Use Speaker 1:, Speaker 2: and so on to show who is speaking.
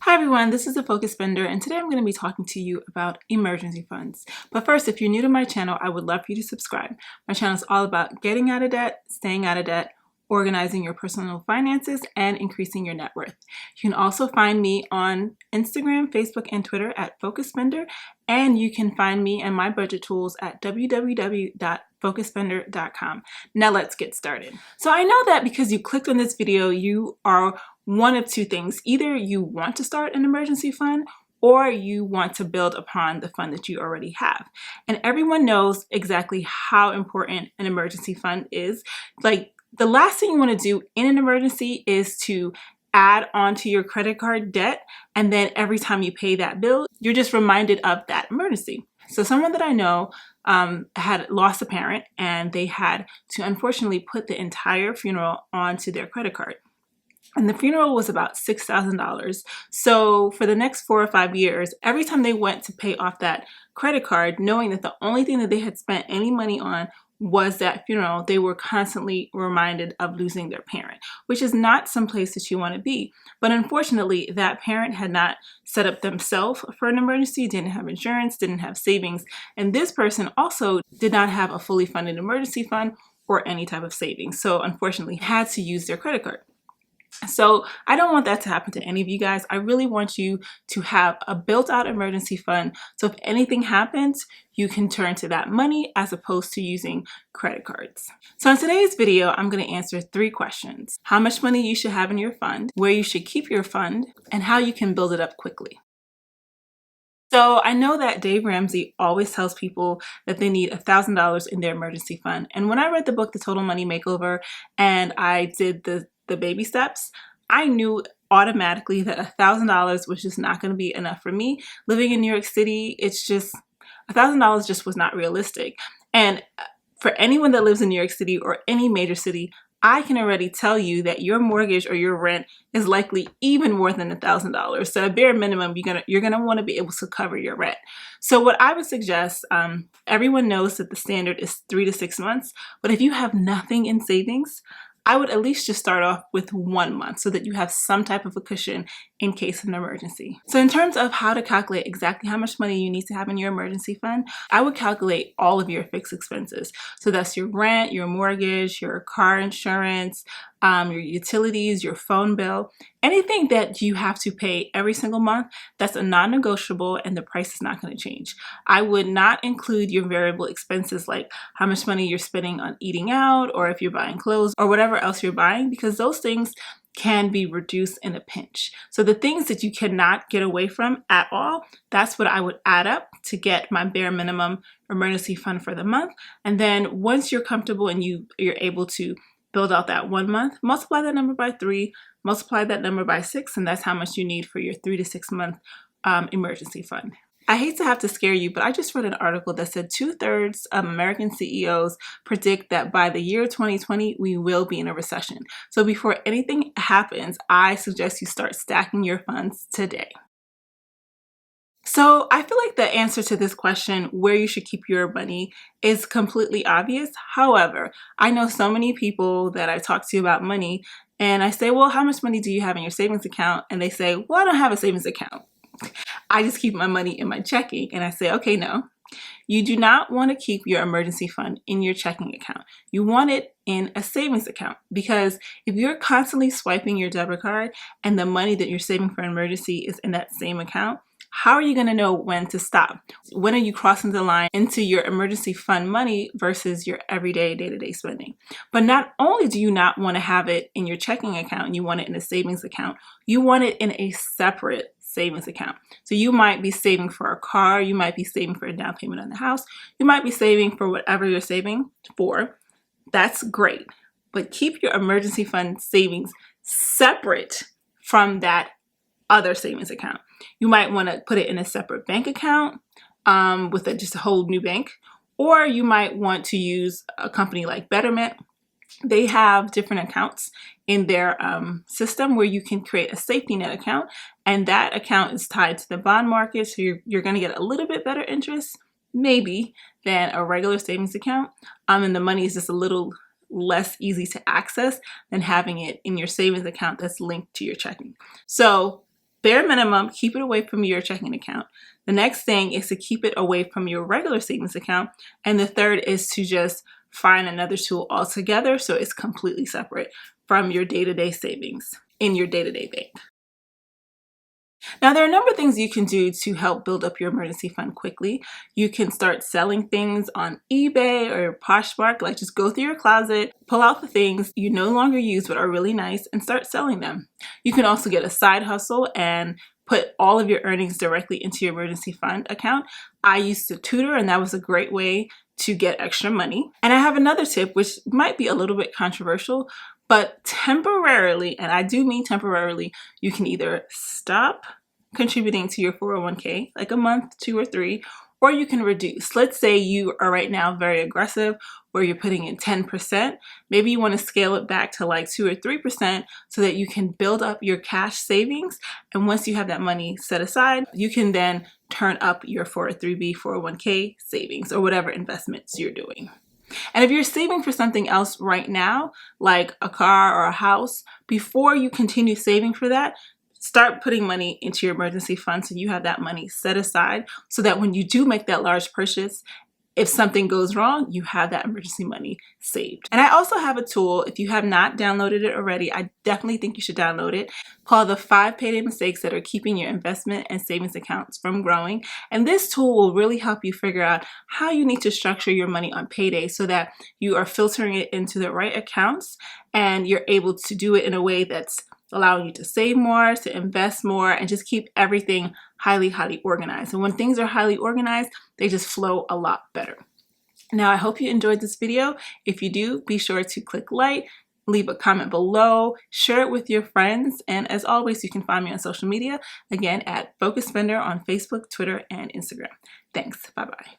Speaker 1: Hi everyone, this is the Focus Spender, and today I'm going to be talking to you about emergency funds. But first, if you're new to my channel, I would love for you to subscribe. My channel is all about getting out of debt, staying out of debt, organizing your personal finances, and increasing your net worth. You can also find me on Instagram, Facebook, and Twitter at Focus Spender, and you can find me and my budget tools at www.focusspender.com. Now let's get started. So I know that because you clicked on this video, you are one of two things. Either you want to start an emergency fund or you want to build upon the fund that you already have. And everyone knows exactly how important an emergency fund is. Like, the last thing you want to do in an emergency is to add onto your credit card debt, and then every time you pay that bill, you're just reminded of that emergency. So someone that I know had lost a parent, and they had to unfortunately put the entire funeral onto their credit card. And the funeral was about $6,000. So for the next 4 or 5 years, every time they went to pay off that credit card, knowing that the only thing that they had spent any money on was that funeral, they were constantly reminded of losing their parent, which is not some place that you want to be. But unfortunately, that parent had not set up themselves for an emergency, didn't have insurance, didn't have savings. And this person also did not have a fully funded emergency fund or any type of savings. So unfortunately, had to use their credit card. So I don't want that to happen to any of you guys. I really want you to have a built-out emergency fund. So if anything happens, you can turn to that money as opposed to using credit cards. So in today's video, I'm going to answer 3 questions: how much money you should have in your fund, where you should keep your fund, and how you can build it up quickly. So I know that Dave Ramsey always tells people that they need $1,000 in their emergency fund. And when I read the book, The Total Money Makeover, and I did the baby steps, I knew automatically that $1,000 was just not going to be enough for me. Living in New York City, it's just, $1,000 just was not realistic. And for anyone that lives in New York City or any major city, I can already tell you that your mortgage or your rent is likely even more than $1,000. So at bare minimum, you're gonna want to be able to cover your rent. So what I would suggest, everyone knows that the standard is 3 to 6 months, but if you have nothing in savings, I would at least just start off with 1 month so that you have some type of a cushion in case of an emergency. So in terms of how to calculate exactly how much money you need to have in your emergency fund, I would calculate all of your fixed expenses. So that's your rent, your mortgage, your car insurance, your utilities, your phone bill, anything that you have to pay every single month. That's a non-negotiable, and the price is not going to change. I would not include your variable expenses like how much money you're spending on eating out, or if you're buying clothes or whatever else you're buying, because those things can be reduced in a pinch. So the things that you cannot get away from at all, that's what I would add up to get my bare minimum emergency fund for the month. And then once you're comfortable and you're able to build out that 1 month, multiply that number by 3, multiply that number by 6, and that's how much you need for your 3 to 6 month emergency fund. I hate to have to scare you, but I just read an article that said 2/3 of American CEOs predict that by the year 2020, we will be in a recession. So before anything happens, I suggest you start stacking your funds today. So I feel like the answer to this question, where you should keep your money, is completely obvious. However, I know so many people that I talk to about money, and I say, well, how much money do you have in your savings account? And they say, well, I don't have a savings account. I just keep my money in my checking. And I say, okay, no, you do not want to keep your emergency fund in your checking account. You want it in a savings account, because if you're constantly swiping your debit card and the money that you're saving for an emergency is in that same account, how are you going to know when to stop? When are you crossing the line into your emergency fund money versus your everyday day-to-day spending? But not only do you not want to have it in your checking account and you want it in a savings account, you want it in a separate savings account. So you might be saving for a car, you might be saving for a down payment on the house, you might be saving for whatever you're saving for. That's great, but keep your emergency fund savings separate from that other savings account. You might want to put it in a separate bank account with just a whole new bank, or you might want to use a company like Betterment. They have different accounts in their system where you can create a safety net account, and that account is tied to the bond market, so you're going to get a little bit better interest, maybe, than a regular savings account, and the money is just a little less easy to access than having it in your savings account that's linked to your checking. So bare minimum, keep it away from your checking account. The next thing is to keep it away from your regular savings account. And the third is to just find another tool altogether so it's completely separate from your day-to-day savings in your day-to-day bank. Now, there are a number of things you can do to help build up your emergency fund quickly. You can start selling things on eBay or Poshmark, like just go through your closet, pull out the things you no longer use but are really nice and start selling them. You can also get a side hustle and put all of your earnings directly into your emergency fund account. I used to tutor, and that was a great way to get extra money. And I have another tip, which might be a little bit controversial, but temporarily, and I do mean temporarily, you can either stop contributing to your 401k, like a month, 2 or 3, or you can reduce. Let's say you are right now very aggressive where you're putting in 10%. Maybe you want to scale it back to like 2 or 3% so that you can build up your cash savings. And once you have that money set aside, you can then turn up your 403b, 401k savings or whatever investments you're doing. And if you're saving for something else right now, like a car or a house, before you continue saving for that, start putting money into your emergency fund so you have that money set aside so that when you do make that large purchase, if something goes wrong, you have that emergency money saved. And I also have a tool, if you have not downloaded it already, I definitely think you should download it, called the 5 Payday Mistakes that are keeping your investment and savings accounts from growing. And this tool will really help you figure out how you need to structure your money on payday so that you are filtering it into the right accounts and you're able to do it in a way that's allowing you to save more, to invest more, and just keep everything highly, highly organized. And when things are highly organized, they just flow a lot better. Now, I hope you enjoyed this video. If you do, be sure to click like, leave a comment below, share it with your friends, and as always, you can find me on social media, again, at Focused Spender on Facebook, Twitter, and Instagram. Thanks. Bye-bye.